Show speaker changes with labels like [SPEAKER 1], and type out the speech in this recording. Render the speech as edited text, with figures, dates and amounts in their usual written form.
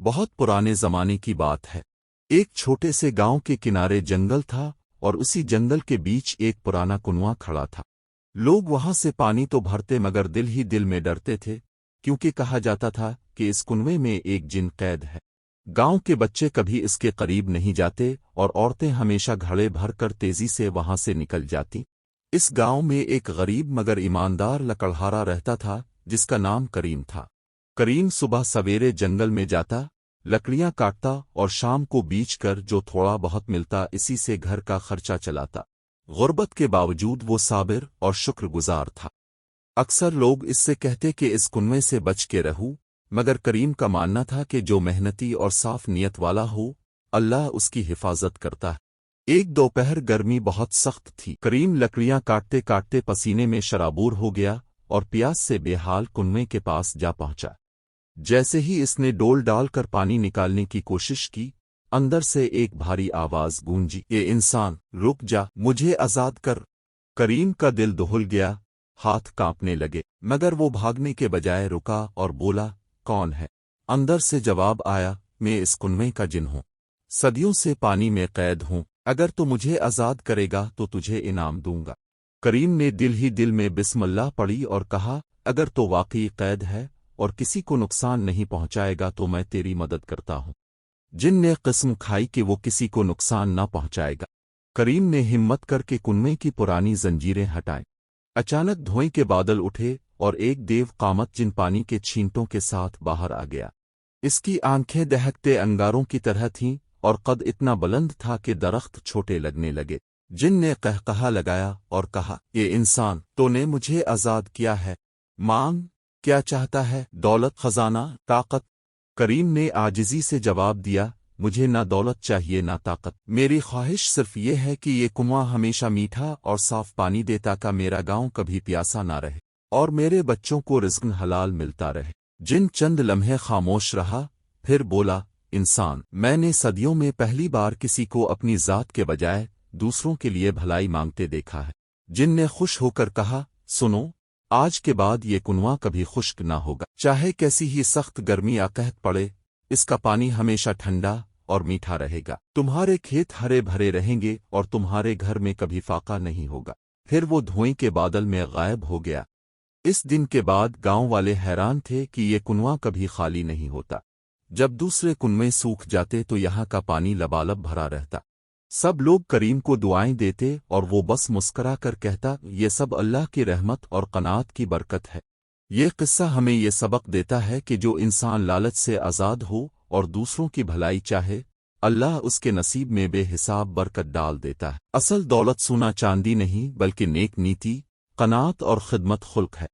[SPEAKER 1] بہت پرانے زمانے کی بات ہے۔ ایک چھوٹے سے گاؤں کے کنارے جنگل تھا اور اسی جنگل کے بیچ ایک پرانا کنواں کھڑا تھا۔ لوگ وہاں سے پانی تو بھرتے مگر دل ہی دل میں ڈرتے تھے، کیونکہ کہا جاتا تھا کہ اس کنویں میں ایک جن قید ہے۔ گاؤں کے بچے کبھی اس کے قریب نہیں جاتے اور عورتیں ہمیشہ گھڑے بھر کر تیزی سے وہاں سے نکل جاتی۔ اس گاؤں میں ایک غریب مگر ایماندار لکڑہارا رہتا تھا جس کا نام کریم تھا۔ کریم صبح سویرے جنگل میں جاتا، لکڑیاں کاٹتا اور شام کو بیچ کر جو تھوڑا بہت ملتا اسی سے گھر کا خرچہ چلاتا۔ غربت کے باوجود وہ صابر اور شکر گزار تھا۔ اکثر لوگ اس سے کہتے کہ اس کنویں سے بچ کے رہو، مگر کریم کا ماننا تھا کہ جو محنتی اور صاف نیت والا ہو، اللہ اس کی حفاظت کرتا ہے۔ ایک دوپہر گرمی بہت سخت تھی۔ کریم لکڑیاں کاٹتے کاٹتے پسینے میں شرابور ہو گیا اور پیاس سے بے حال کنویں کے پاس جا پہنچا۔ جیسے ہی اس نے ڈول ڈال کر پانی نکالنے کی کوشش کی، اندر سے ایک بھاری آواز گونجی، اے انسان، رک جا، مجھے آزاد کر۔ کریم کا دل دہل گیا، ہاتھ کانپنے لگے، مگر وہ بھاگنے کے بجائے رکا اور بولا، کون ہے؟ اندر سے جواب آیا، میں اس کنویں کا جن ہوں، صدیوں سے پانی میں قید ہوں، اگر تو مجھے آزاد کرے گا تو تجھے انعام دوں گا۔ کریم نے دل ہی دل میں بسم اللہ پڑھی اور کہا، اگر تو واقعی قید ہے اور کسی کو نقصان نہیں پہنچائے گا تو میں تیری مدد کرتا ہوں۔ جن نے قسم کھائی کہ وہ کسی کو نقصان نہ پہنچائے گا۔ کریم نے ہمت کر کے کنویں کی پرانی زنجیریں ہٹائیں۔ اچانک دھوئیں کے بادل اٹھے اور ایک دیو قامت جن پانی کے چھینٹوں کے ساتھ باہر آ گیا۔ اس کی آنکھیں دہکتے انگاروں کی طرح تھیں اور قد اتنا بلند تھا کہ درخت چھوٹے لگنے لگے۔ جن نے قہقہا لگایا اور کہا، یہ انسان، تو نے مجھے آزاد کیا ہے، مانگ، کیا چاہتا ہے؟ دولت، خزانہ، طاقت؟ کریم نے عاجزی سے جواب دیا، مجھے نہ دولت چاہیے نہ طاقت، میری خواہش صرف یہ ہے کہ یہ کنواں ہمیشہ میٹھا اور صاف پانی دے تاکہ میرا گاؤں کبھی پیاسا نہ رہے اور میرے بچوں کو رزق حلال ملتا رہے۔ جن چند لمحے خاموش رہا، پھر بولا، انسان، میں نے صدیوں میں پہلی بار کسی کو اپنی ذات کے بجائے دوسروں کے لیے بھلائی مانگتے دیکھا ہے۔ جن نے خوش ہو کر کہا، سنو، آج کے بعد یہ کنواں کبھی خشک نہ ہوگا، چاہے کیسی ہی سخت گرمی یا قحط پڑے، اس کا پانی ہمیشہ ٹھنڈا اور میٹھا رہے گا، تمہارے کھیت ہرے بھرے رہیں گے اور تمہارے گھر میں کبھی فاقہ نہیں ہوگا۔ پھر وہ دھوئیں کے بادل میں غائب ہو گیا۔ اس دن کے بعد گاؤں والے حیران تھے کہ یہ کنواں کبھی خالی نہیں ہوتا۔ جب دوسرے کنویں سوکھ جاتے تو یہاں کا پانی لبالب بھرا رہتا۔ سب لوگ کریم کو دعائیں دیتے اور وہ بس مسکرا کر کہتا، یہ سب اللہ کی رحمت اور قناعت کی برکت ہے۔ یہ قصہ ہمیں یہ سبق دیتا ہے کہ جو انسان لالچ سے آزاد ہو اور دوسروں کی بھلائی چاہے، اللہ اس کے نصیب میں بے حساب برکت ڈال دیتا ہے۔ اصل دولت سونا چاندی نہیں بلکہ نیک نیتی، قناعت اور خدمت خلق ہے۔